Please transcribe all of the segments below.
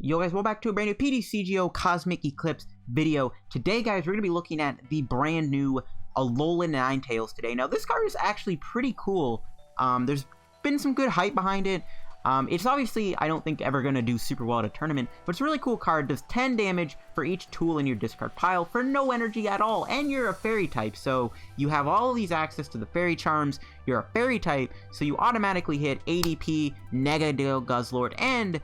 Yo guys, welcome back to a brand new PTCGO Cosmic Eclipse video. Today guys, we're going to be looking at the brand new Alolan Ninetales today. Now this card is actually pretty cool. There's been some good hype behind it. It's obviously, I don't think, ever going to do super well at a tournament, but it's a really cool card. Does 10 damage for each tool in your discard pile for no energy at all, and you're a fairy type, so you have all these access to the fairy charms. You're a fairy type, so you automatically hit ADP, Negative Guzzlord, and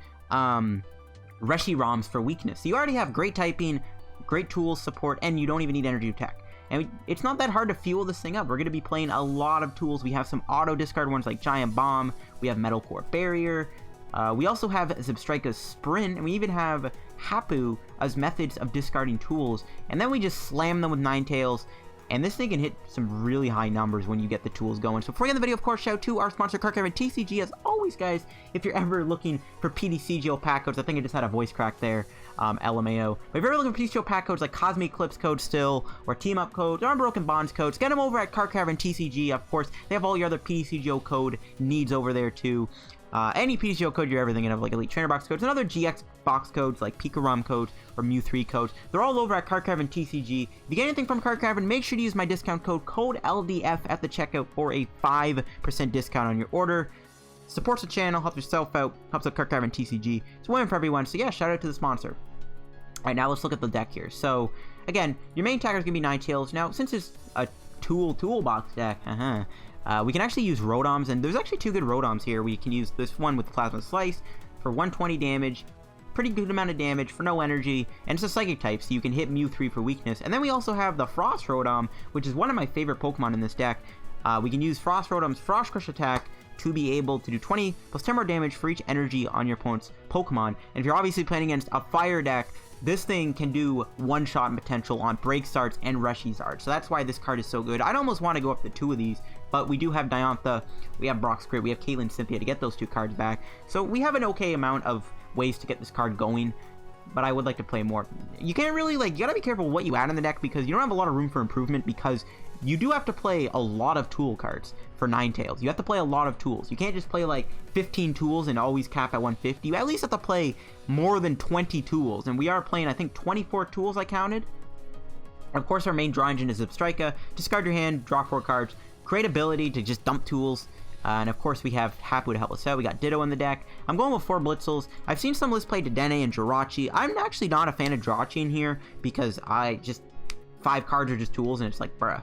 Reshiram's for weakness. So you already have great typing, great tools, support, and you don't even need energy attack. And it's not that hard to fuel this thing up. We're going to be playing a lot of tools. We have some auto discard ones like Giant Bomb. We have Metal Core Barrier. We also have Zebstrika's Sprint, and we even have Hapu as methods of discarding tools. And then we just slam them with Ninetales. And this thing can hit some really high numbers when you get the tools going. So before we get the video, of course, shout out to our sponsor, Card Caravan TCG. As always, guys, if you're ever looking for PTCGO pack codes, I think I just had a voice crack there, LMAO. But if you're ever looking for PTCGO pack codes like Cosmic Eclipse codes still, or Team Up codes, or Unbroken Bonds codes, get them over at Card Caravan TCG. Of course, they have all your other PTCGO code needs over there too. Any PTCGO code you're ever thinking of, like Elite Trainer Box codes and other GX box codes like Pikarom codes or Mew 3 codes, they're all over at Card Caravan TCG. If you get anything from Card Caravan, make sure to use my discount code LDF at the checkout for a 5% discount on your order. Supports the channel, helps yourself out, helps out Card Caravan TCG. It's a win for everyone, so yeah, shout out to the sponsor. Alright, now let's look at the deck here. So, again, your main attacker is going to be Ninetales. Now, since it's a toolbox deck, we can actually use Rotoms, and there's actually two good Rotoms here. We can use this one with Plasma Slice for 120 damage, pretty good amount of damage for no energy, and it's a Psychic type, so you can hit Mew 3 for weakness. And then we also have the Frost Rotom, which is one of my favorite Pokemon in this deck. We can use Frost Rotom's Frost Crush attack to be able to do 20 plus 10 more damage for each energy on your opponent's Pokemon. And if you're obviously playing against a fire deck, this thing can do one-shot potential on Break Starts and Reshiram's. So that's why this card is so good. I'd almost want to go up to two of these, but we do have Diantha, we have Brock's Grit, we have Caitlin Cynthia to get those two cards back. So we have an okay amount of ways to get this card going, but I would like to play more. You can't really, you gotta be careful what you add in the deck because you don't have a lot of room for improvement because you do have to play a lot of tool cards for Ninetales. You have to play a lot of tools. You can't just play like 15 tools and always cap at 150. You at least have to play more than 20 tools, and we are playing, I think, 24 tools I counted. Of course, our main draw engine is Zebstrika. Discard your hand, draw 4 cards. Great ability to just dump tools. And of course, we have Hapu to help us out. We got Ditto in the deck. I'm going with 4 Blitzles. I've seen some lists play Dedenne and Jirachi. I'm actually not a fan of Jirachi in here because 5 cards are just tools, and it's like, bruh.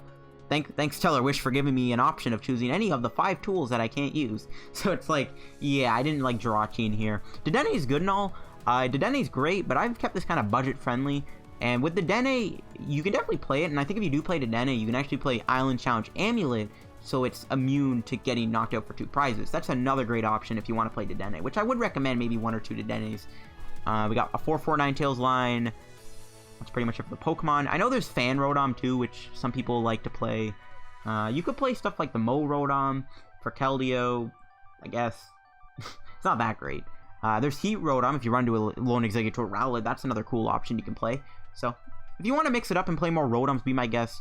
Thanks, Stellar Wish, for giving me an option of choosing any of the 5 tools that I can't use. So it's like, yeah, I didn't like Jirachi in here. Dedenne is good and all. Dedenne is great, but I've kept this kind of budget-friendly. And with Dedenne, you can definitely play it. And I think if you do play Dedenne, you can actually play Island Challenge Amulet, so it's immune to getting knocked out for 2 prizes. That's another great option if you want to play Dedenne, which I would recommend maybe 1 or 2 Dedennes. We got a 4/4 Ninetales line. That's pretty much it for the Pokemon. I know there's Fan Rotom too, which some people like to play. You could play stuff like the Mo Rotom for Keldeo, I guess. It's not that great. There's Heat Rotom if you run to a Lone Executor Rowlet. That's another cool option you can play. So, if you want to mix it up and play more Rotoms, be my guest.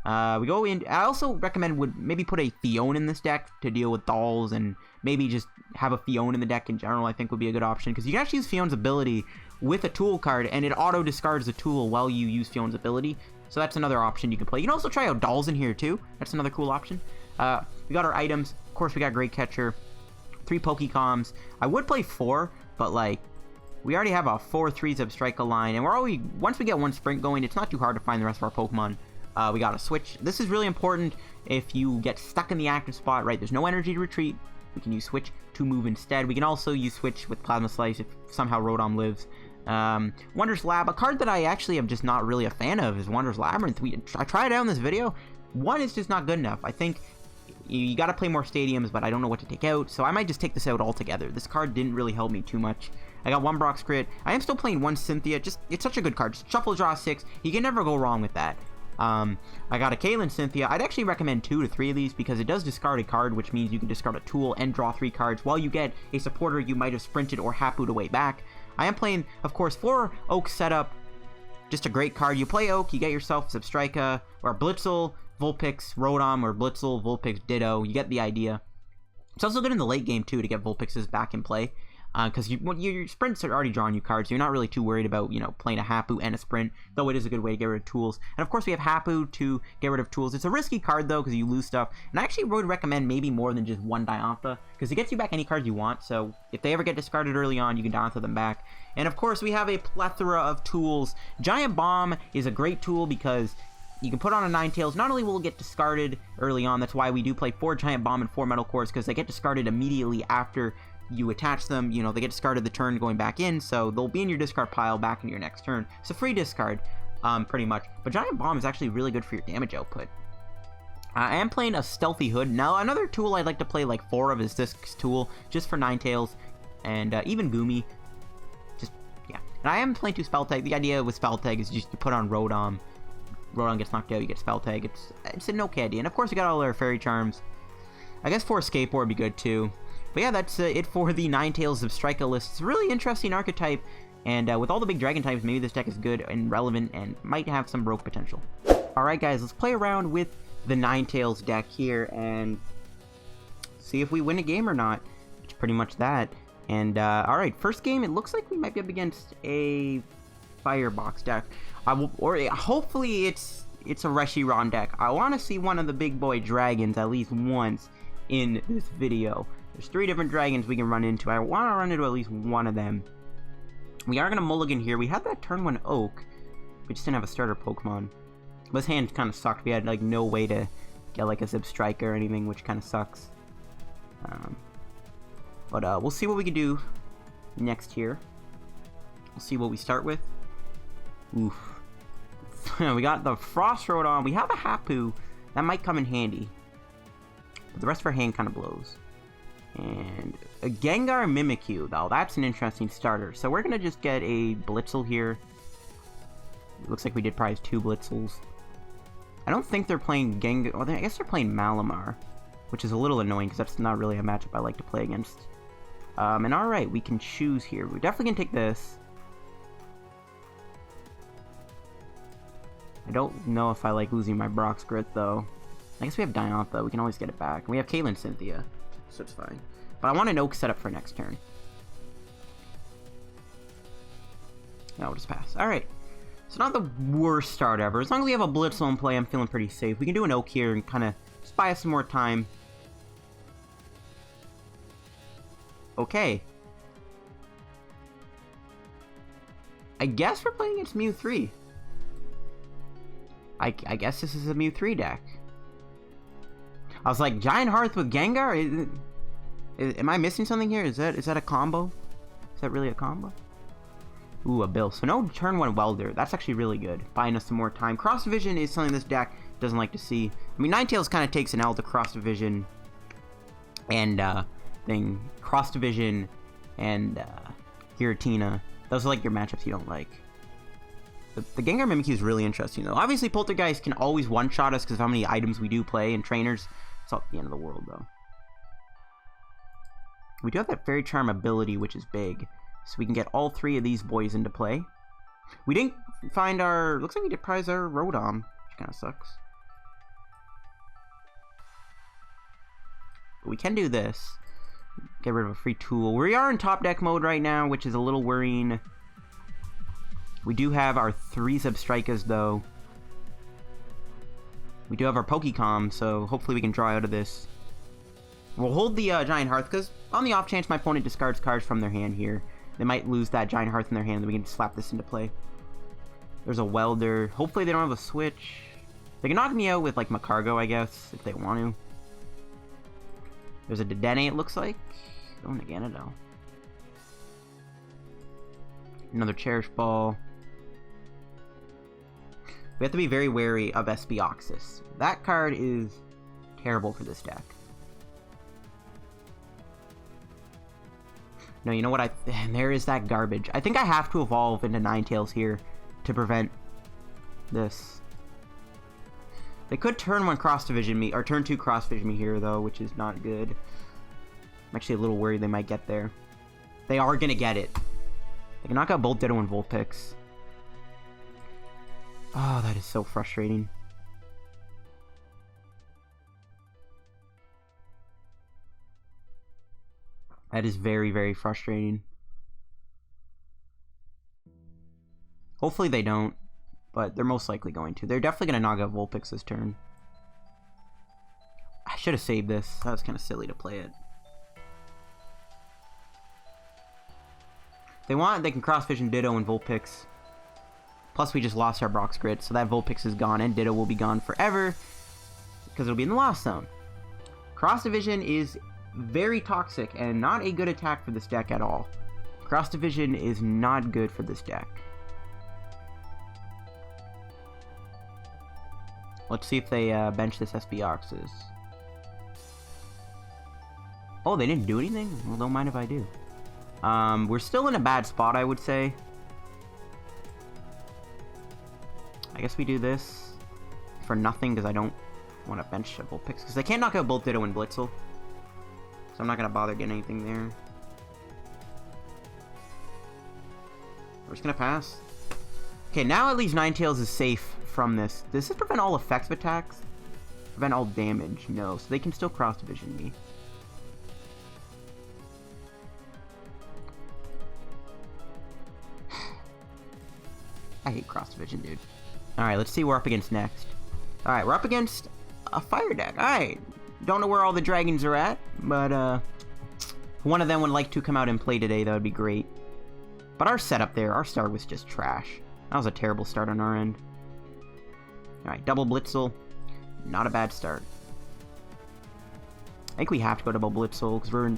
We go in. I also recommend would maybe put a Fiona in this deck to deal with dolls, and maybe just have a Fiona in the deck in general. I think would be a good option because you can actually use Fiona's ability with a tool card, and it auto discards the tool while you use Fiona's ability. So that's another option you can play. You can also try out dolls in here too. That's another cool option. We got our items. Of course, we got Great Catcher, 3 Pokecoms. I would play 4, but we already have a 4/3 Zebstrika line, and once we get 1 Sprint going, it's not too hard to find the rest of our Pokemon. We got a switch. This is really important if you get stuck in the active spot, right? There's no energy to retreat. We can use switch to move instead. We can also use switch with Plasma Slice if somehow Rotom lives. Wondrous Lab, a card that I actually am just not really a fan of is Wondrous Labyrinth. I tried it out in this video. 1 is just not good enough. I think you got to play more stadiums, but I don't know what to take out, so I might just take this out altogether. This card didn't really help me too much. I got 1 Brock's Grit. I am still playing 1 Cynthia. It's such a good card. Just shuffle, draw 6. You can never go wrong with that. I got a Caitlin Cynthia. I'd actually recommend 2 to 3 of these because it does discard a card, which means you can discard a tool and draw 3 cards while you get a supporter you might have sprinted or Hapu'd away back. I am playing, of course, 4 Oak setup. Just a great card. You play Oak, you get yourself Zebstrika or Blitzle, Vulpix, Rotom, or Blitzle, Vulpix, Ditto. You get the idea. It's also good in the late game too to get Vulpixes back in play. because your sprints are already drawing you cards, so you're not really too worried about, you know, playing a Hapu and a sprint, though it is a good way to get rid of tools. And of course we have Hapu to get rid of tools. It's a risky card though, because you lose stuff, and I actually would recommend maybe more than just one Diantha, because it gets you back any cards you want, so if they ever get discarded early on, you can Diantha them back. And of course we have a plethora of tools. Giant Bomb is a great tool because you can put on a Ninetales. Not only will it get discarded early on, that's why we do play 4 Giant Bomb and 4 Metal Cores, because they get discarded immediately after you attach them. You know, they get discarded the turn going back in, so they'll be in your discard pile back in your next turn. It's a free discard, pretty much. But Giant Bomb is actually really good for your damage output. I am playing a Stealthy Hood. Now, another tool I'd like to play like 4 of is this tool, just for Ninetales, and even Goomy. Just, yeah. And I am playing 2 Spell Tag. The idea with Spell Tag is just to put on Rotom. Rotom gets knocked out, you get Spell Tag. It's an okay idea. And of course, we got all our Fairy Charms. I guess 4 Escape Board would be good too. But yeah, that's it for the Ninetales Zebstrika list. It's a really interesting archetype, and with all the big dragon types, maybe this deck is good and relevant and might have some broke potential. Alright guys, let's play around with the Ninetales deck here and see if we win a game or not. It's pretty much that. And alright, first game, it looks like we might be up against a Firebox deck. Hopefully it's a Reshiram deck. I want to see one of the big boy dragons at least once in this video. There's 3 different dragons we can run into. I want to run into at least one of them. We are going to mulligan here. We had that turn 1 Oak. We just didn't have a starter Pokemon. This hand kind of sucked. We had like no way to get like a Zebstrika or anything, which kind of sucks. But we'll see what we can do next here. We'll see what we start with. Oof. We got the Frost Rotom. We have a Hapu. That might come in handy. But the rest of our hand kind of blows. And a Gengar Mimikyu, though. That's an interesting starter. So we're going to just get a Blitzle here. It looks like we did prize 2 Blitzles. I don't think they're playing Gengar. Well, I guess they're playing Malamar, which is a little annoying because that's not really a matchup I like to play against. And alright, we can choose here. We're definitely going to take this. I don't know if I like losing my Brock's Grit, though. I guess we have Diantha. We can always get it back. And we have Caitlin Cynthia, so it's fine. But I want an Oak setup for next turn. No, we'll just pass. Alright. It's not the worst start ever. As long as we have a Blitzle in play, I'm feeling pretty safe. We can do an Oak here and kind of just buy us some more time. Okay. I guess we're playing against Mew 3. I guess this is a Mew 3 deck. I was like, Giant Hearth with Gengar? Am I missing something here? Is that a combo? Is that really a combo? Ooh, a Bill. So no turn 1 Welder. That's actually really good. Buying us some more time. Cross Division is something this deck doesn't like to see. I mean, Ninetales kind of takes an L to Cross Division and Cross Division and Giratina. Those are like your matchups you don't like. The Gengar Mimikyu is really interesting, though. Obviously, Poltergeist can always one-shot us because of how many items we do play and trainers. It's not the end of the world, though. We do have that Fairy Charm ability, which is big. So we can get all 3 of these boys into play. We didn't find our... Looks like we did prize our Rotom, which kind of sucks. But we can do this. Get rid of a free tool. We are in top deck mode right now, which is a little worrying. We do have our 3 Zebstrikas, though. We do have our Pokecom, so hopefully we can draw out of this. We'll hold the Giant Hearth, because on the off chance my opponent discards cards from their hand here, they might lose that Giant Hearth in their hand, then we can slap this into play. There's a Welder. Hopefully they don't have a switch. They can knock me out with, like, Macargo, I guess, if they want to. There's a Dedenne, it looks like. Oh, and again, though. Another Cherish Ball. We have to be very wary of Espioxys. That card is terrible for this deck. No, you know what? There is that garbage. I think I have to evolve into Ninetales here to prevent this. They could turn 1 Cross Division me, or turn 2 Cross Division me here, though, which is not good. I'm actually a little worried they might get there. They are gonna get it. They can knock out both Ditto and Vulpix. Oh, that is so frustrating. That is very, very frustrating. Hopefully they don't, but they're most likely going to. They're definitely going to knock out Vulpix this turn. I should have saved this. That was kind of silly to play it. If they want, they can Cross Vision Ditto and Vulpix. Plus, we just lost our Brock's Grit, so that Vulpix is gone, and Ditto will be gone forever, because it'll be in the Lost Zone. Cross Division is very toxic, and not a good attack for this deck at all. Cross Division is not good for this deck. Let's see if they bench this SBOxes. Oh, they didn't do anything? Well, don't mind if I do. We're still in a bad spot, I would say. I guess we do this for nothing, because I don't want to bench a Vulpix. Because I can't knock out both Ditto and Blitzle. So I'm not going to bother getting anything there. We're just going to pass. Okay, now at least Ninetales is safe from this. Does this prevent all effects of attacks? Prevent all damage? No. So they can still Cross Division me. I hate Cross Division, dude. Alright, let's see what we're up against next. Alright, we're up against a fire deck. Alright. Don't know where all the dragons are at, but one of them would like to come out and play today. That would be great. But our setup there, our start was just trash. That was a terrible start on our end. Alright, double Blitzle. Not a bad start. I think we have to go double Blitzle because we're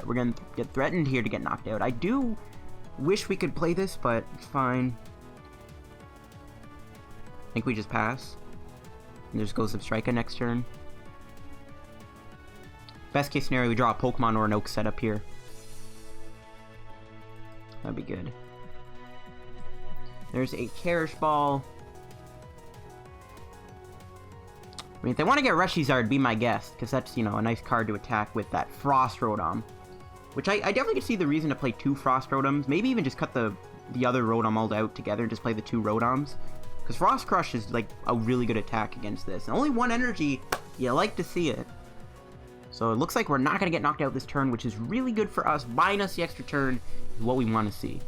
we're going to get threatened here to get knocked out. I do wish we could play this, but it's fine. I think we just pass. And just go Zebstrika next turn. Best case scenario, we draw a Pokemon or an Oak setup here. That'd be good. There's a Cherish Ball. I mean, if they want to get Reshizard, be my guest, because that's, you know, a nice card to attack with that Frost Rotom. Which I definitely could see the reason to play 2 Frost Rotoms. Maybe even just cut the other Rotom all out together and just play the 2 Rotoms. Because Frost Crush is, like, a really good attack against this. And only 1 energy, you like to see it. So it looks like we're not going to get knocked out this turn, which is really good for us. Buying us the extra turn is what we want to see.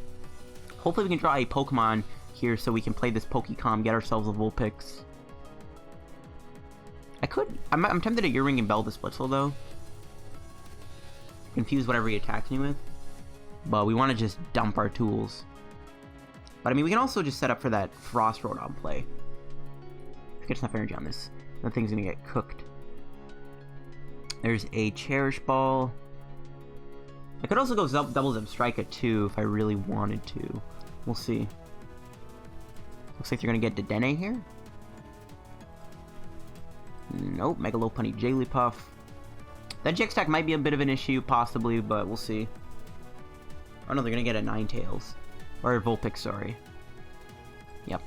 Hopefully we can draw a Pokemon here so we can play this Pokecom, get ourselves a Vulpix. I'm tempted to Ear-Ringing Bell this Blitzle, though. Confuse whatever he attacks me with. But we want to just dump our tools. But I mean, we can also just set up for that Frost Rotom play. Get enough energy on this. That thing's gonna get cooked. There's a Cherish Ball. I could also go double Zebstrika too if I really wanted to. We'll see. Looks like they're gonna get Dedenne here. Nope, Mega Lopunny Jigglypuff. That GX stack might be a bit of an issue, possibly, but we'll see. Oh no, they're gonna get a Ninetales. Or a Vulpix, sorry. Yep.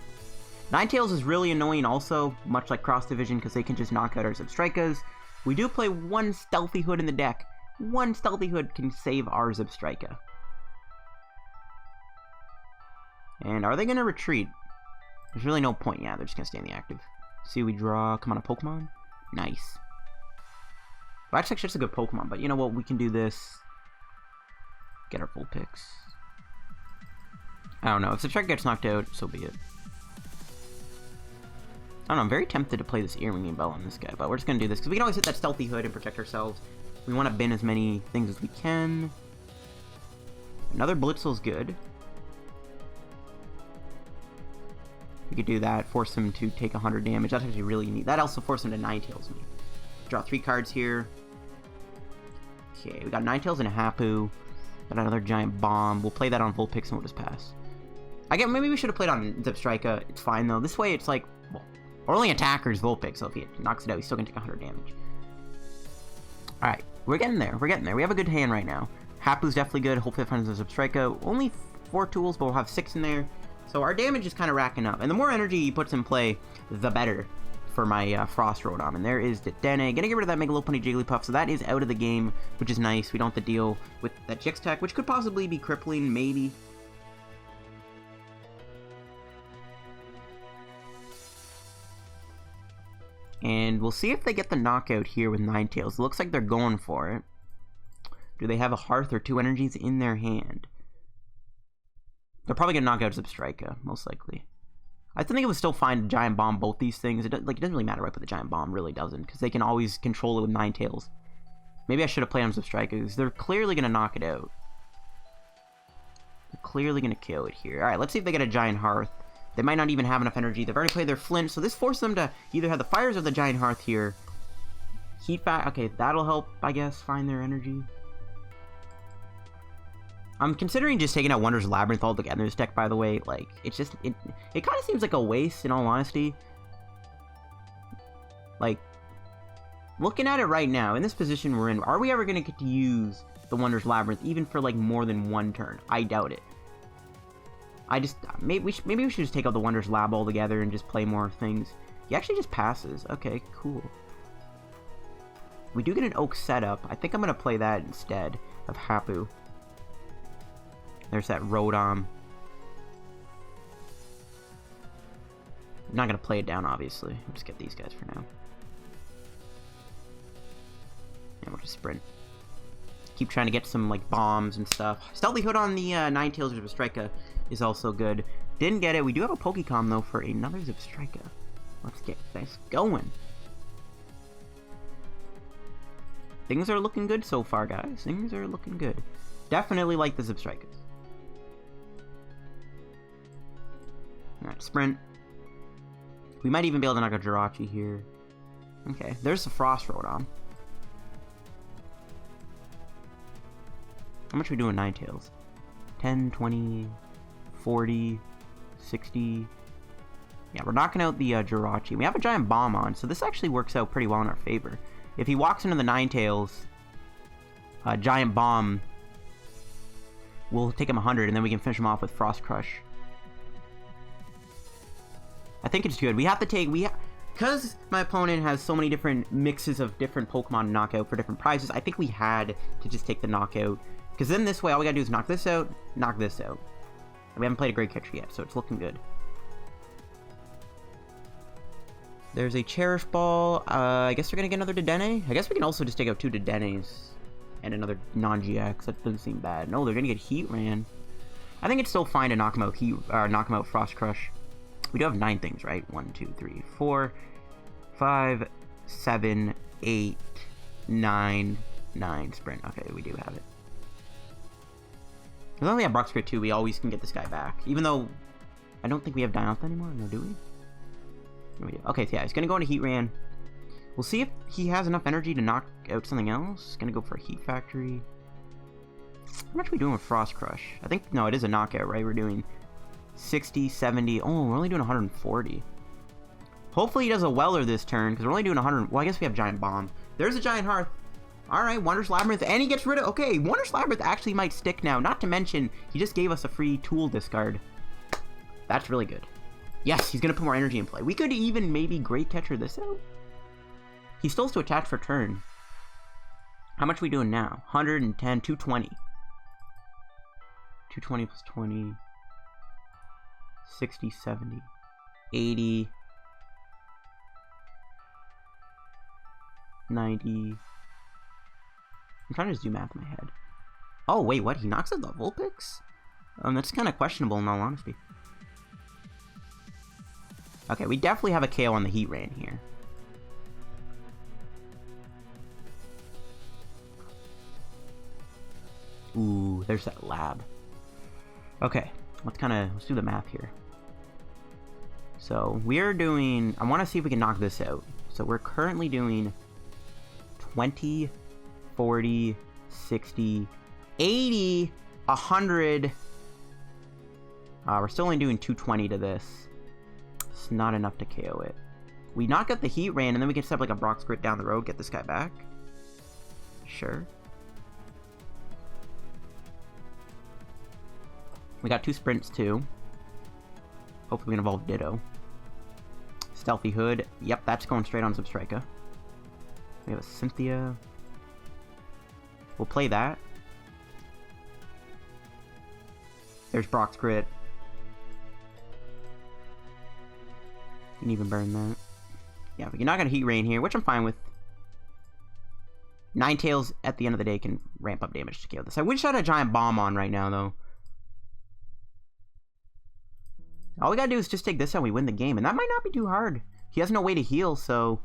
Ninetales is really annoying also, much like Cross Division, because they can just knock out our Zebstrikas. We do play 1 Stealthy Hood in the deck. 1 Stealthy Hood can save our Zebstrika. And are they going to retreat? There's really no point. Yeah, they're just going to stay in the active. See, we draw... Come on, a Pokemon? Nice. Well, actually, it's just a good Pokemon, but you know what? We can do this. Get our Vulpix. I don't know. If Zebstrika gets knocked out, so be it. I don't know. I'm very tempted to play this Ear-Ringing Bell on this guy, but we're just going to do this, because we can always hit that Stealthy Hood and protect ourselves. We want to bin as many things as we can. Another Blitzle's good. We could do that, force him to take 100 damage. That's actually really neat. That also forced him to Ninetales me. Draw 3 cards here. Okay, we got Ninetales and a Hapu. Got another Giant Bomb. We'll play that on Vulpix and we'll just pass. Maybe we should have played on Zebstrika. It's fine though. This way it's like, well, our only attacker is Vulpix, so if he knocks it out, he's still gonna take 100 damage. Alright, we're getting there. We're getting there. We have a good hand right now. Hapu's definitely good. Hopefully it finds a Zebstrika. Only 4 tools, but we'll have 6 in there. So our damage is kind of racking up. And the more energy he puts in play, the better for my Frost Rotom. And there is Dedenne. Gonna get rid of that Mega Lopunny Jigglypuff, so that is out of the game, which is nice. We don't have to deal with that GX tech, which could possibly be crippling, maybe. And we'll see if they get the knockout here with Ninetales. It looks like they're going for it. Do they have a Hearth or 2 energies in their hand? They're probably going to knock out Zebstrika, most likely. I think it would still fine to Giant Bomb both these things. It doesn't really matter what the Giant Bomb really doesn't, because they can always control it with Ninetales. Maybe I should have played on Zebstrika, because they're clearly going to knock it out. They're clearly going to KO it here. Alright, let's see if they get a Giant Hearth. They might not even have enough energy. They've already played their Flint, so this forces them to either have the Fires or the Giant Hearth here. Heat back. Okay, that'll help, I guess, find their energy. I'm considering just taking out Wondrous Labyrinth altogether in this deck, by the way. Like, it's just, it kind of seems like a waste, in all honesty. Like, looking at it right now, in this position we're in, are we ever going to get to use the Wondrous Labyrinth, even for, like, more than one turn? I doubt it. Maybe we should just take out the Wondrous Lab altogether and just play more things. He actually just passes. Okay, cool. We do get an Oak setup. I think I'm going to play that instead of Hapu. There's that Rotom. I'm not going to play it down, obviously. I'll just get these guys for now. And we'll just sprint. Keep trying to get some, like, bombs and stuff. Stealthy Hood on the Ninetales or Zebstrika is also good. Didn't get it. We do have a Pokecom, though, for another Zebstrika. Let's get this going. Things are looking good so far, guys. Things are looking good. Definitely like the Zebstrikas. Alright, sprint. We might even be able to knock out Jirachi here. Okay, there's the Frost Rotom. How much are we doing Ninetales? 10, 20, 40, 60. Yeah, we're knocking out the Jirachi. We have a Giant Bomb on, so this actually works out pretty well in our favor. If he walks into the Ninetales, Giant Bomb will take him 100, and then we can finish him off with Frost Crush. I think it's good. We have to take... Because my opponent has so many different mixes of different Pokemon to knock out for different prizes, I think we had to just take the knockout. Because then this way, all we gotta do is knock this out, knock this out. We haven't played a Great Catcher yet, so it's looking good. There's a Cherish Ball. I guess we're gonna get another Dedenne. I guess we can also just take out 2 Dedennes and another non-GX. That doesn't seem bad. No, they're gonna get Heat Ran. I think it's still fine to knock him out Frost Crush. We do have 9 things, right? 1, 2, 3, 4, 5, 7, 8, 9 sprint. Okay, we do have it. As long as we have Brock's Grit 2, we always can get this guy back. Even though I don't think we have Diantha anymore. No, do we? No, we do. Okay, so yeah, he's gonna go into Heat Ran. We'll see if he has enough energy to knock out something else. Gonna go for a Heat Factory. How much are we doing with Frost Crush? I think, no, it is a knockout, right? We're doing 60, 70. Oh, we're only doing 140. Hopefully he does a Weller this turn, because we're only doing 100. Well, I guess we have Giant Bomb. There's a Giant Hearth. Alright, Wondrous Labyrinth, and he gets rid of... Okay, Wondrous Labyrinth actually might stick now. Not to mention, he just gave us a free tool discard. That's really good. Yes, he's going to put more energy in play. We could even maybe Great Catcher this out. He still has to attach for turn. How much are we doing now? 110, 220. 220 plus 20... 60, 70, 80, 90. I'm trying to just do math in my head. Oh, wait, what? He knocks out the Vulpix? That's kind of questionable in all honesty. Okay, we definitely have a KO on the Heat Ran here. Ooh, there's that lab. Okay, let's do the math here. So we're doing, I want to see if we can knock this out. So we're currently doing 20, 40, 60, 80, 100. We're still only doing 220 to this. It's not enough to KO it. We knock out the Heat Ran, and then we can set up like a Brock's Grit down the road, get this guy back. Sure. We got 2 sprints too. Hopefully we can evolve Ditto. Stealthy Hood. Yep, that's going straight on Zebstrika. We have a Cynthia. We'll play that. There's Brock's Grit. You can even burn that. Yeah, we can knock out a Heat Rain here, which I'm fine with. Ninetales, at the end of the day, can ramp up damage to KO this. I wish I had a Giant Bomb on right now, though. All we gotta do is just take this and we win the game, and that might not be too hard. He has no way to heal, so...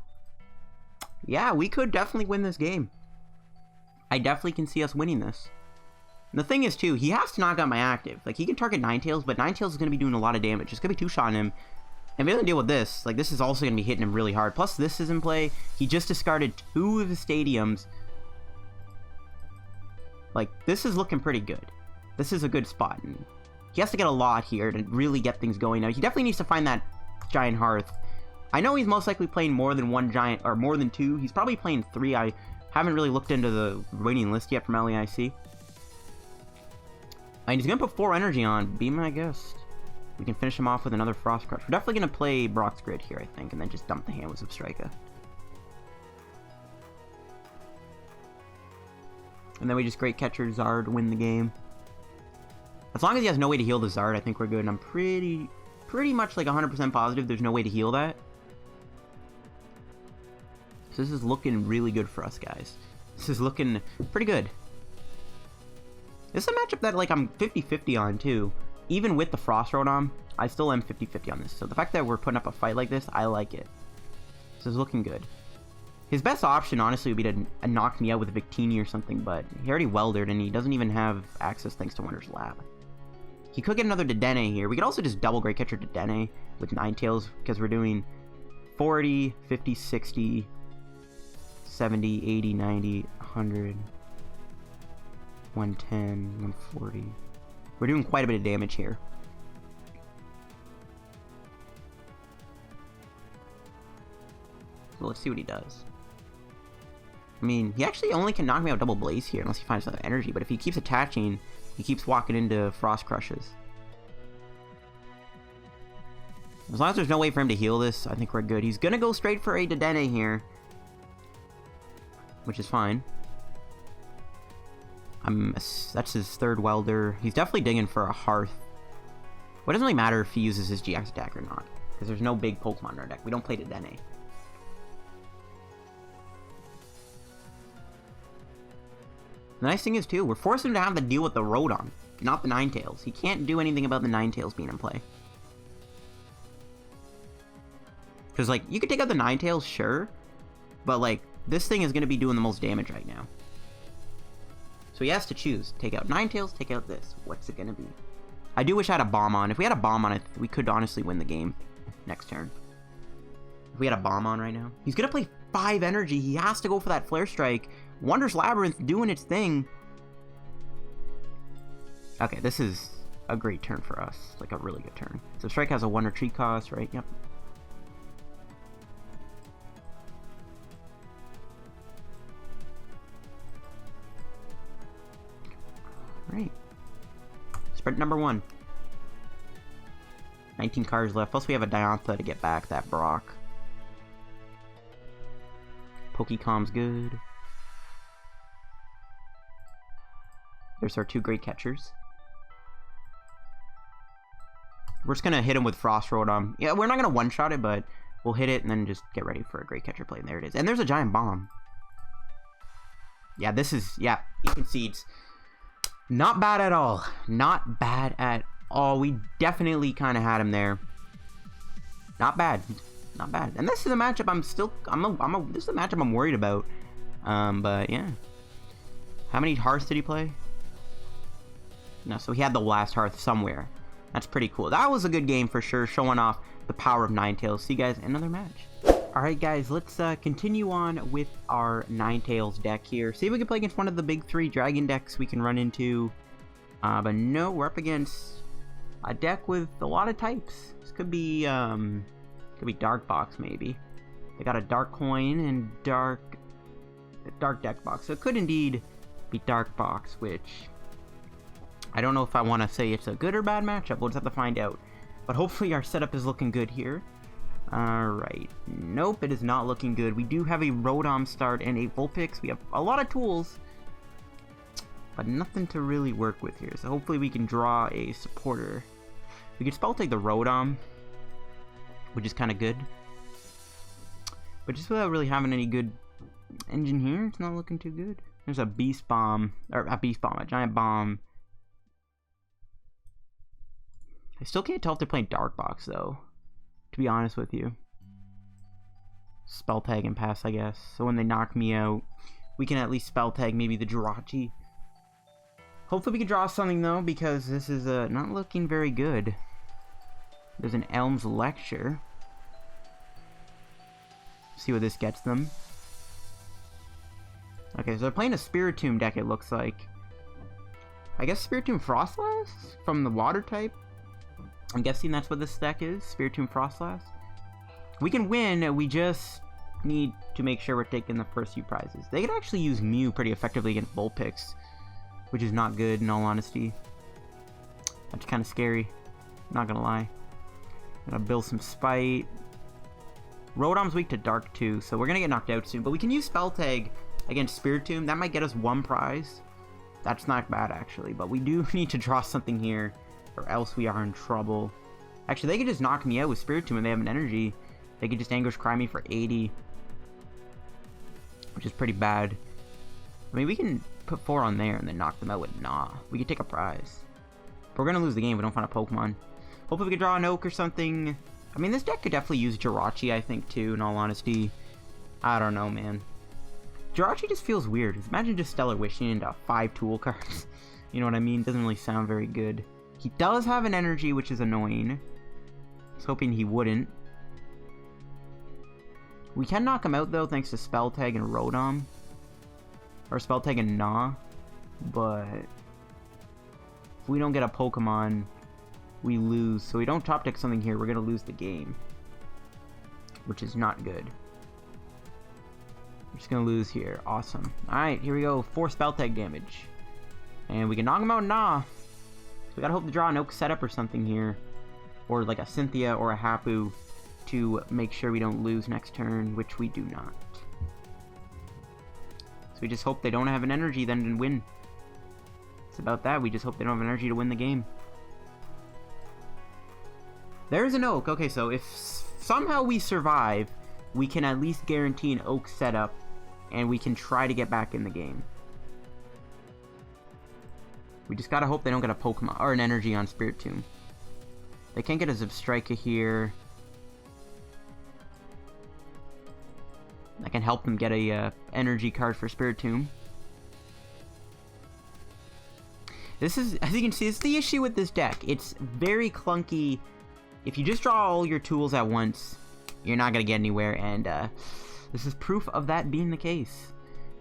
yeah, we could definitely win this game. I definitely can see us winning this. And the thing is, too, he has to knock out my active. Like, he can target Ninetales, but Ninetales is gonna be doing a lot of damage. It's gonna be two-shotting him. And if he doesn't deal with this, like, this is also going to be hitting him really hard. Plus, this is in play. He just discarded 2 of his stadiums. Like, this is looking pretty good. This is a good spot. And he has to get a lot here to really get things going. Now, he definitely needs to find that Giant Hearth. I know he's most likely playing more than 1 Giant, or more than 2. He's probably playing 3. I haven't really looked into the waiting list yet from LEIC. And he's going to put 4 energy on. Be my guest. We can finish him off with another Frost Crush. We're definitely going to play Brock's Grid here, I think, and then just dump the hand with Zebstrika. And then we just Great Catcher Zard, win the game. As long as he has no way to heal the Zard, I think we're good. And I'm pretty much like 100% positive there's no way to heal that. So this is looking really good for us, guys. This is looking pretty good. This is a matchup that, like, I'm 50-50 on, too. Even with the Frost Rotom, I still am 50-50 on this. So the fact that we're putting up a fight like this, I like it. This is looking good. His best option, honestly, would be to knock me out with Victini or something, but he already weldered, and he doesn't even have access thanks to Wondrous Lab. He could get another Dedenne here. We could also just double Great Catcher Dedenne with Ninetales, because we're doing 40, 50, 60, 70, 80, 90, 100, 110, 140... We're doing quite a bit of damage here. So let's see what he does. I mean, he actually only can knock me out double Blaze here unless he finds another energy, but if he keeps attaching, he keeps walking into Frost Crushes. As long as there's no way for him to heal this, I think we're good. He's gonna go straight for a Dedenne here, which is fine. That's his 3rd welder. He's definitely digging for a Hearth. Well, it doesn't really matter if he uses his GX attack or not, because there's no big Pokemon in our deck. We don't play Dedenne. The nice thing is, too, we're forcing him to have to deal with the Rotom, not the Ninetales. He can't do anything about the Ninetales being in play. Because, like, you could take out the Ninetales, sure, but, like, this thing is going to be doing the most damage right now. So he has to choose. Take out Ninetales, take out this. What's it going to be? I do wish I had a Bomb on. If we had a Bomb on it, we could honestly win the game next turn. If we had a Bomb on right now. He's going to play 5 energy. He has to go for that Flare Strike. Wondrous Labyrinth doing its thing. Okay, this is a great turn for us. Like a really good turn. So Strike has a 1 retreat cost, right? Yep. Right. Spread number 1. 19 cards left. Plus we have a Diantha to get back that Brock. Pokecom's good. There's our 2 Great Catchers. We're just gonna hit him with Frost Rotom. Yeah, we're not gonna one-shot it, but we'll hit it and then just get ready for a Great Catcher play. And there it is. And there's a Giant Bomb. Yeah, this is... yeah, he concedes. Not bad at all. Not bad at all. We definitely kind of had him there. Not bad. Not bad. And this is a matchup this is a matchup I'm worried about. But yeah. How many Hearths did he play? No, so he had the last Hearth somewhere. That's pretty cool. That was a good game for sure, showing off the power of Ninetales. See you guys in another match. Alright guys, let's continue on with our Ninetales deck here. See if we can play against one of the big 3 dragon decks we can run into. But no, we're up against a deck with a lot of types. This could be Dark Box maybe. They got a Dark Coin and Dark Deck Box. So it could indeed be Dark Box, which I don't know if I want to say it's a good or bad matchup. We'll just have to find out. But hopefully our setup is looking good here. Alright. Nope, it is not looking good. We do have a Rotom start and a Vulpix. We have a lot of tools, but nothing to really work with here. So hopefully we can draw a supporter. We can spell take the Rotom, which is kind of good. But just without really having any good Engine here, it's not looking too good. There's a Beast Bomb, or a Beast Bomb, a Giant Bomb. I still can't tell if they're playing Dark Box though, to be honest with you. Spell Tag and pass, I guess. So when they knock me out, we can at least Spell Tag maybe the Jirachi. Hopefully we can draw something though, because this is not looking very good. There's an Elm's Lecture. See what this gets them. Okay, so they're playing a Spiritomb deck, it looks like. I guess Spiritomb Frostlass from the water type. I'm guessing that's what this deck is, Spiritomb Frostlass. We can win, we just need to make sure we're taking the first few prizes. They could actually use Mew pretty effectively against Vulpix, which is not good in all honesty. That's kind of scary, not gonna lie. I'm gonna build some Spite. Rotom's weak to Dark too, so we're gonna get knocked out soon. But we can use Spell Tag against Spiritomb. That might get us one prize. That's not bad actually, but we do need to draw something here, or else we are in trouble. Actually, they could just knock me out with Spiritomb and they have an energy. They could just Anguish Cry me for 80, which is pretty bad. I mean, we can put 4 on there and then knock them out with Nah. We could take a prize. But we're gonna lose the game if we don't find a Pokemon. Hopefully we can draw an Oak or something. I mean, this deck could definitely use Jirachi, I think, too, in all honesty. I don't know, man. Jirachi just feels weird. Imagine just Stellar Wishing into 5 tool cards. You know what I mean? Doesn't really sound very good. He does have an energy, which is annoying. I was hoping he wouldn't. We can knock him out, though, thanks to Spell Tag and Rotom. Or Spell Tag and Nah. But if we don't get a Pokemon, we lose. So we don't top deck something here, we're going to lose the game. Which is not good. We're just going to lose here. Awesome. Alright, here we go. 4 Spell Tag damage. And we can knock him out Nah. So we got to hope to draw an Oak setup or something here. Or like a Cynthia or a Hapu to make sure we don't lose next turn, which we do not. So we just hope they don't have an energy then to win. It's about that. We just hope they don't have energy to win the game. There's an Oak. Okay, so if somehow we survive, we can at least guarantee an Oak setup, and we can try to get back in the game. We just gotta hope they don't get a Pokemon or an energy on Spiritomb. They can't get a Zebstrika here. I can help them get a energy card for Spiritomb. This is, as you can see, it's the issue with this deck. It's very clunky. If you just draw all your tools at once, you're not going to get anywhere, and this is proof of that being the case.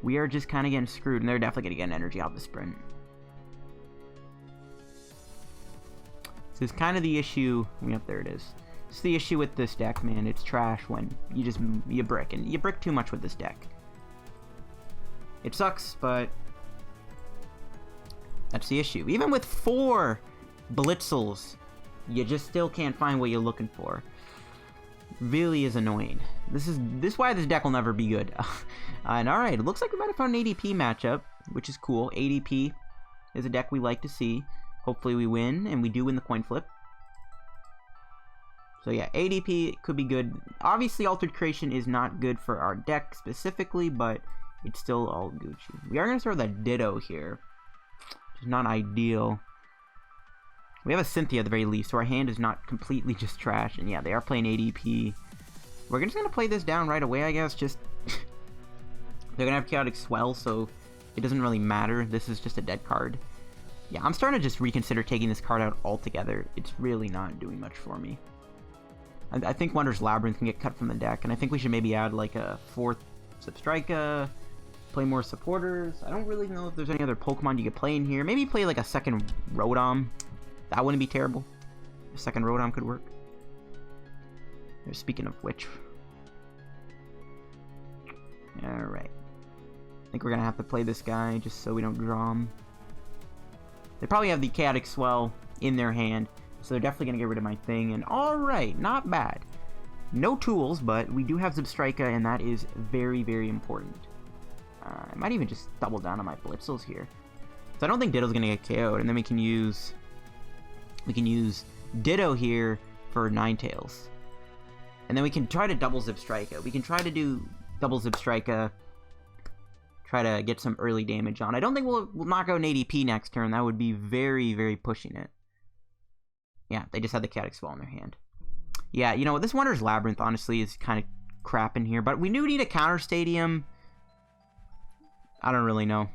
We are just kind of getting screwed, and they're definitely going to get an energy off the sprint. This is kind of the issue. Yep, there it is. It's the issue with this deck, man. It's trash when you brick, and you brick too much with this deck. It sucks, but that's the issue. Even with 4 Blitzles, you just still can't find what you're looking for. Really is annoying. This is why this deck will never be good. And alright, it looks like we might have found an ADP matchup, which is cool. ADP is a deck we like to see. Hopefully we win, and we do win the coin flip. So yeah, ADP could be good. Obviously, Altered Creation is not good for our deck specifically, but it's still all Gucci. We are going to throw the Ditto here, which is not ideal. We have a Cynthia at the very least, so our hand is not completely just trash. And yeah, they are playing ADP. We're just going to play this down right away, I guess. Just they're going to have Chaotic Swell, so it doesn't really matter. This is just a dead card. Yeah, I'm starting to just reconsider taking this card out altogether. It's really not doing much for me. I think Wondrous Labyrinth can get cut from the deck, and I think we should maybe add like a 4th Zebstrika, play more supporters. I don't really know if there's any other Pokemon you could play in here. Maybe play like a 2nd Rotom. That wouldn't be terrible. A 2nd Rotom could work. Speaking of which. Alright. I think we're going to have to play this guy just so we don't draw him. They probably have the Chaotic Swell in their hand, so they're definitely going to get rid of my thing. And alright, not bad. No tools, but we do have Zebstrika, and that is very, very important. I might even just double down on my Blitzles here. So I don't think Ditto's going to get KO'd, and then we can use Ditto here for Ninetales. And then we can try to double Zebstrika. We can try to do double Zebstrika try to get some early damage on. I don't think we'll knock out an ADP next turn. That would be very, very pushing it. Yeah, they just had the Calyx Ball in their hand. Yeah, you know what? This Wondrous Labyrinth, honestly, is kind of crap in here. But we do need a counter stadium. I don't really know.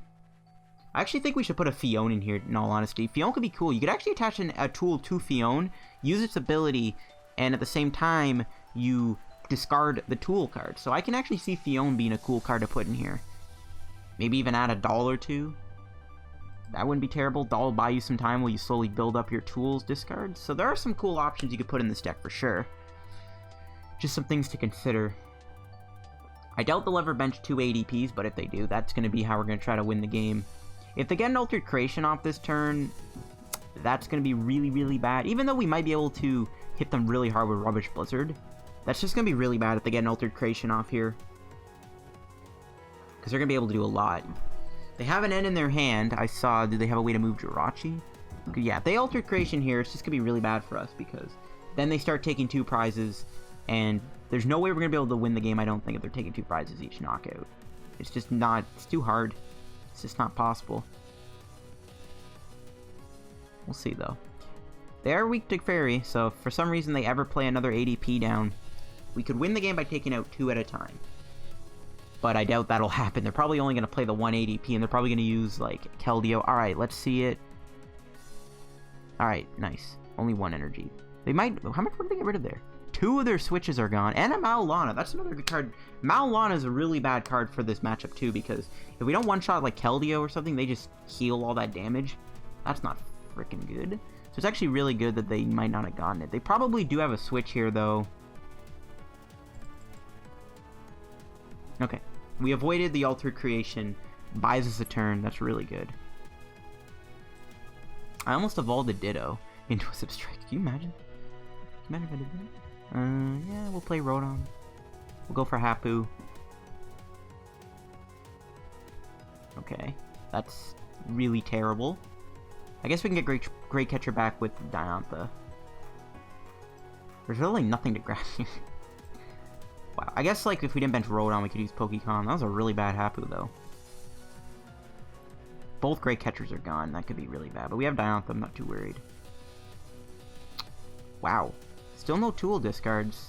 I actually think we should put a Fion in here, in all honesty. Fion could be cool. You could actually attach a tool to Fion, use its ability, and at the same time, you discard the tool card. So I can actually see Fion being a cool card to put in here. Maybe even add a doll or two. That wouldn't be terrible. Doll will buy you some time while you slowly build up your tools discards. So there are some cool options you could put in this deck for sure. Just some things to consider. I doubt they'll ever bench 2 ADPs, but if they do, that's going to be how we're going to try to win the game. If they get an Altered Creation off this turn, that's going to be really, really bad. Even though we might be able to hit them really hard with Rubbish Blizzard, that's just going to be really bad if they get an Altered Creation off here. Because they're going to be able to do a lot. They have an N in their hand. I saw, do they have a way to move Jirachi? Okay, yeah, if they Altered Creation here, it's just going to be really bad for us, because then they start taking 2 prizes, and there's no way we're going to be able to win the game, I don't think, if they're taking 2 prizes each knockout. It's just not, it's too hard. It's just not possible. We'll see, though. They are weak to Fairy, so if for some reason they ever play another ADP down, we could win the game by taking out 2 at a time. But I doubt that'll happen. They're probably only going to play the 1 ADP, and they're probably going to use, like, Keldeo. Alright, let's see it. Alright, nice. Only 1 energy. They might... How much would they get rid of there? 2 of their switches are gone. And a Maulana. That's another good card. Maulana is a really bad card for this matchup, too, because if we don't one-shot, like, Keldeo or something, they just heal all that damage. That's not freaking good. So it's actually really good that they might not have gotten it. They probably do have a switch here, though. Okay. We avoided the Altered Creation. Buys us a turn. That's really good. I almost evolved the Ditto into a Zebstrika. Can you imagine? Can you imagine if I did that? Yeah, we'll play Rotom. We'll go for Hapu. Okay. That's really terrible. I guess we can get Great Catcher back with Diantha. There's really nothing to grab here. Wow. I guess, like, if we didn't bench Rotom, we could use Pokecon. That was a really bad Hapu, though. Both Great Catchers are gone. That could be really bad. But we have Diantha. I'm not too worried. Wow. Still no tool discards.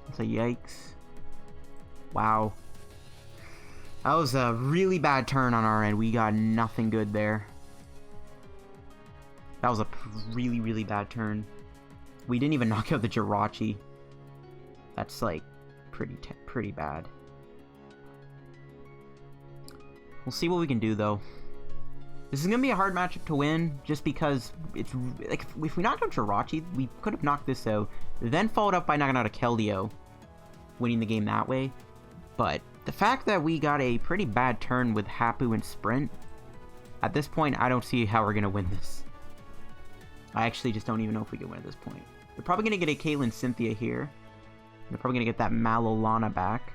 That's a yikes. Wow. That was a really bad turn on our end. We got nothing good there. That was a really, really bad turn. We didn't even knock out the Jirachi. That's, like, pretty bad. We'll see what we can do, though. This is going to be a hard matchup to win, just because it's, like, if we knocked out Jirachi, we could have knocked this out, then followed up by knocking out a Keldeo, winning the game that way. But the fact that we got a pretty bad turn with Hapu and Sprint, at this point, I don't see how we're going to win this. I actually just don't even know if we can win at this point. They're probably going to get a Caitlin Cynthia here. They're probably going to get that Maulana back,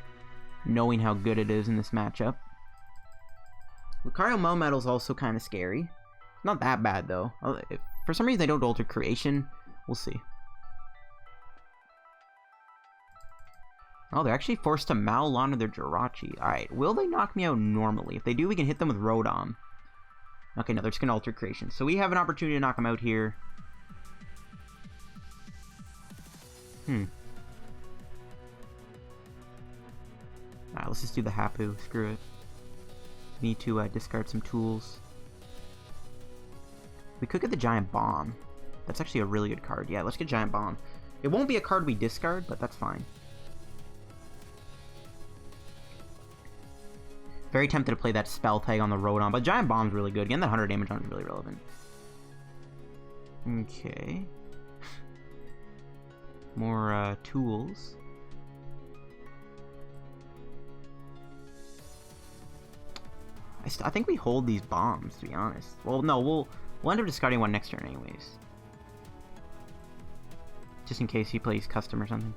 knowing how good it is in this matchup. Lucario Melmetal is also kind of scary. Not that bad, though. If for some reason they don't alter creation, we'll see. Oh, they're actually forced to Maulana their Jirachi. Alright, will they knock me out normally? If they do, we can hit them with Rotom. Okay, no, they're just going to alter creation. So we have an opportunity to knock them out here. Alright, let's just do the Hapu. Screw it. Need to discard some tools. We could get the Giant Bomb. That's actually a really good card. Yeah, let's get Giant Bomb. It won't be a card we discard, but that's fine. Very tempted to play that Spell Tag on the Rotom, but Giant Bomb's really good. Getting that 100 damage on is really relevant. Okay. More tools. I think we hold these bombs, to be honest. Well, no, we'll end up discarding one next turn anyways. Just in case he plays custom or something.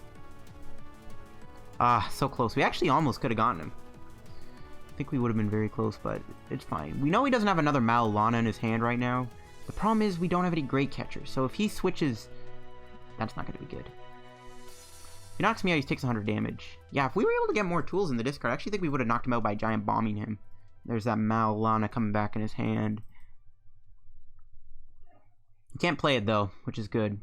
Ah, so close. We actually almost could have gotten him. I think we would have been very close, but it's fine. We know he doesn't have another Maulana in his hand right now. The problem is we don't have any Great Catchers, so if he switches, that's not going to be good. He knocks me out, he takes 100 damage. Yeah, if we were able to get more tools in the discard, I actually think we would have knocked him out by giant bombing him. There's that Malana coming back in his hand. You can't play it though, which is good.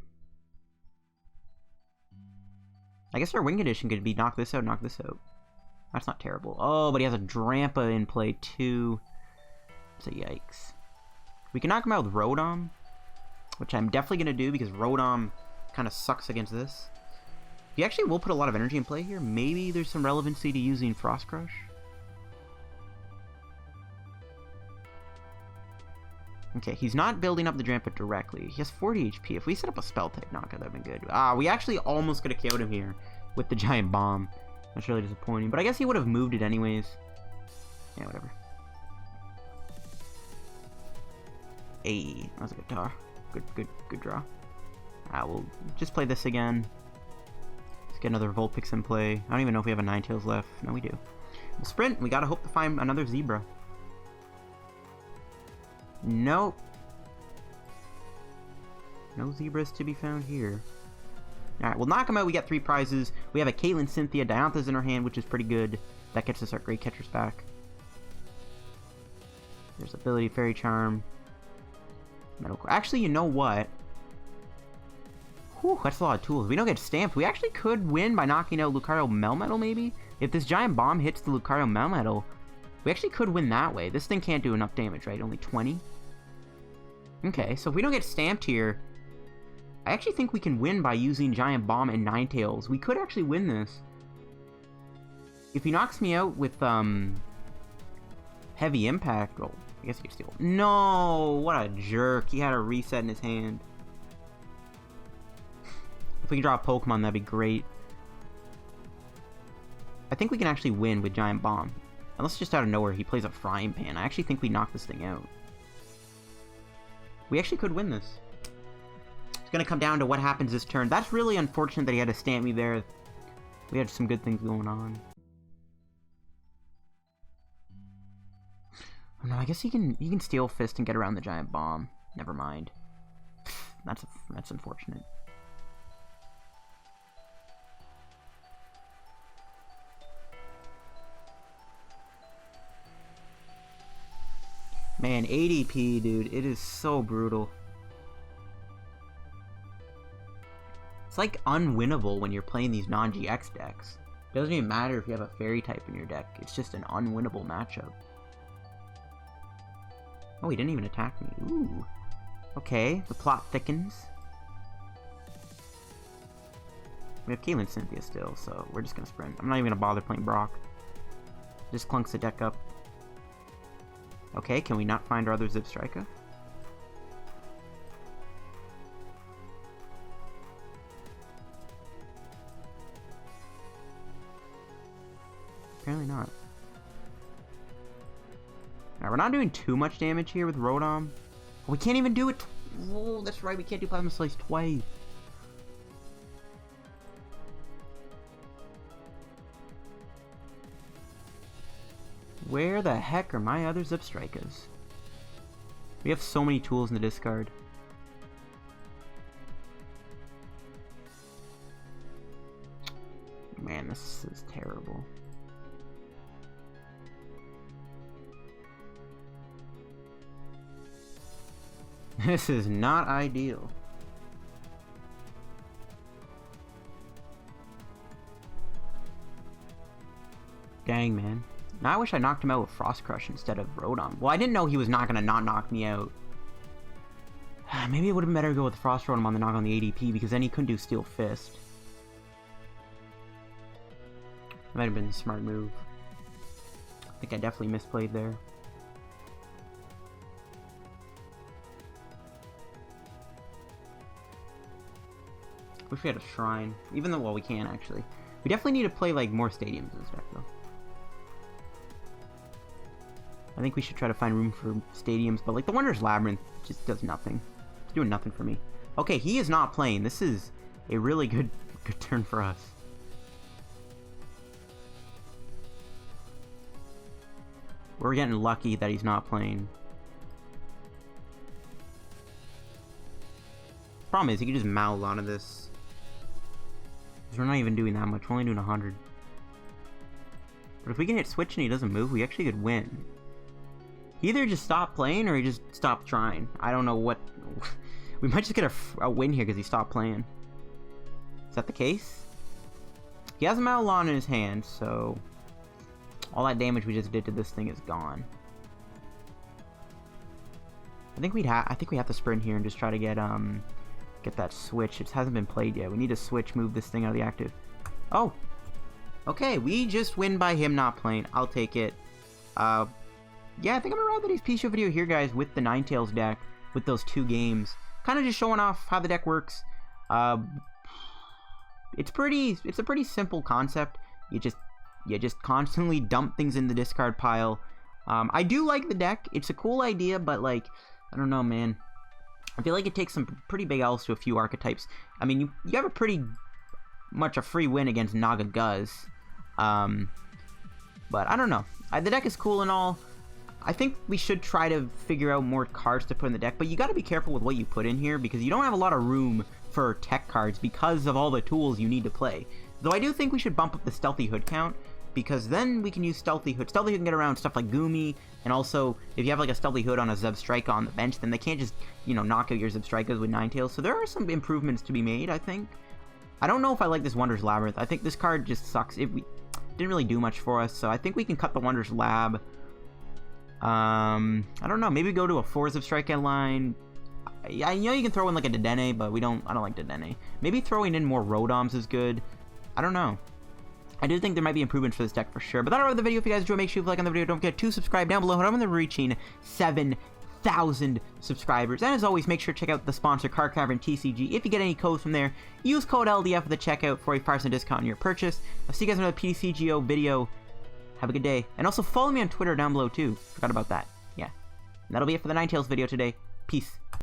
I guess our win condition could be knock this out, knock this out. That's not terrible. Oh, but he has a Drampa in play too. So yikes. We can knock him out with Rotom, which I'm definitely going to do because Rotom kind of sucks against this. He actually will put a lot of energy in play here. Maybe there's some relevancy to using Frost Crush. Okay, he's not building up the Drampa directly. He has 40 HP. If we set up a spell type knockout, that'd been good. Ah, we actually almost could have KO'd him here with the Giant Bomb. That's really disappointing. But I guess he would have moved it anyways. Yeah, whatever. Hey, that was a good draw. Good draw. We'll just play this again. Let's get another Vulpix in play. I don't even know if we have a Ninetales left. No, we do. We'll sprint. We gotta hope to find another Zebra. Nope. No Zebras to be found here. Alright, we'll knock him out. We got 3 prizes. We have a Caitlin, Cynthia, Diantha's in our hand, which is pretty good. That gets us our Great Catchers back. There's ability, Fairy Charm. Actually, you know what? Whew, that's a lot of tools. We don't get stamped. We actually could win by knocking out Lucario Melmetal, maybe? If this Giant Bomb hits the Lucario Melmetal, we actually could win that way. This thing can't do enough damage, right? Only 20? Okay, so if we don't get stamped here, I actually think we can win by using Giant Bomb and Ninetales. We could actually win this. If he knocks me out with, Heavy Impact... Oh, I guess he could steal. No! What a jerk. He had a reset in his hand. If we can draw a Pokemon, that'd be great. I think we can actually win with Giant Bomb. Unless just out of nowhere he plays a Frying Pan. I actually think we knock this thing out. We actually could win this. It's going to come down to what happens this turn. That's really unfortunate that he had to stamp me there. We had some good things going on. Oh no, I guess he can Steel Fist and get around the Giant Bomb. Never mind. That's unfortunate. Man, ADP, dude, it is so brutal. It's like unwinnable when you're playing these non-GX decks. It doesn't even matter if you have a Fairy type in your deck. It's just an unwinnable matchup. Oh, he didn't even attack me. Ooh. Okay, the plot thickens. We have Caitlin Cynthia still, so we're just gonna sprint. I'm not even gonna bother playing Brock. Just clunks the deck up. Okay, can we not find our other Zebstrika? Apparently not. Alright, we're not doing too much damage here with Rotom. Oh, we can't even do it. Oh, that's right, we can't do Plasma Slice twice. Where the heck are my other Zebstrikas? We have so many tools in the discard. Man, this is terrible. This is not ideal. Dang, man. Now I wish I knocked him out with Frost Crush instead of Rotom. Well, I didn't know he was not going to not knock me out. Maybe it would have been better to go with Frost Rotom on the knock on the ADP, because then he couldn't do Steel Fist. That might have been a smart move. I think I definitely misplayed there. Wish we had a Shrine. Even though, well, we can actually. We definitely need to play, like, more stadiums in this deck, though. I think we should try to find room for stadiums, but, like, the Wondrous Labyrinth just does nothing. It's doing nothing for me. Okay, he is not playing. This is a really good turn for us. We're getting lucky that he's not playing. Problem is, he can just Malana this. We're not even doing that much. We're only doing 100. But if we can hit switch and he doesn't move, we actually could win. He either just stopped playing or he just stopped trying. I don't know what... We might just get a win here because he stopped playing. Is that the case? He has a Alolan in his hand, so... all that damage we just did to this thing is gone. I think we have to sprint here and just try to get that switch. It hasn't been played yet. We need to switch, move this thing out of the active. Oh! Okay, we just win by him not playing. I'll take it. Yeah, I think I'm gonna wrap today's PTCGO video here, guys, with the Ninetales deck, with those 2 games. Kind of just showing off how the deck works. It's a pretty simple concept. You just constantly dump things in the discard pile. I do like the deck. It's a cool idea, but like, I don't know, man. I feel like it takes some pretty big L's to a few archetypes. I mean, you have a pretty much a free win against Naga Guz. But I don't know. The deck is cool and all. I think we should try to figure out more cards to put in the deck, but you got to be careful with what you put in here because you don't have a lot of room for tech cards because of all the tools you need to play. Though I do think we should bump up the Stealthy Hood count because then we can use Stealthy Hood. Stealthy Hood can get around stuff like Goomy, and also if you have like a Stealthy Hood on a Zebstrika on the bench, then they can't just, you know, knock out your Zebstrikas with Ninetales. So there are some improvements to be made, I think. I don't know if I like this Wondrous Labyrinth. I think this card just sucks. It didn't really do much for us, so I think we can cut the Wondrous Lab. I don't know. Maybe go to a 4 Zebstrika line. I know you can throw in like a Dedenne, but I don't like Dedenne. Maybe throwing in more Rotoms is good. I don't know. I do think there might be improvements for this deck for sure. But that'll wrap the video. If you guys enjoy, make sure you like on the video. Don't forget to subscribe down below. I'm reaching 7,000 subscribers. And as always, make sure to check out the sponsor, Card Cavern TCG. If you get any codes from there, use code LDF at the checkout for a 5% discount on your purchase. I'll see you guys in another PTCGO video. Have a good day. And also follow me on Twitter down below too. Forgot about that. Yeah. And that'll be it for the Ninetales video today. Peace.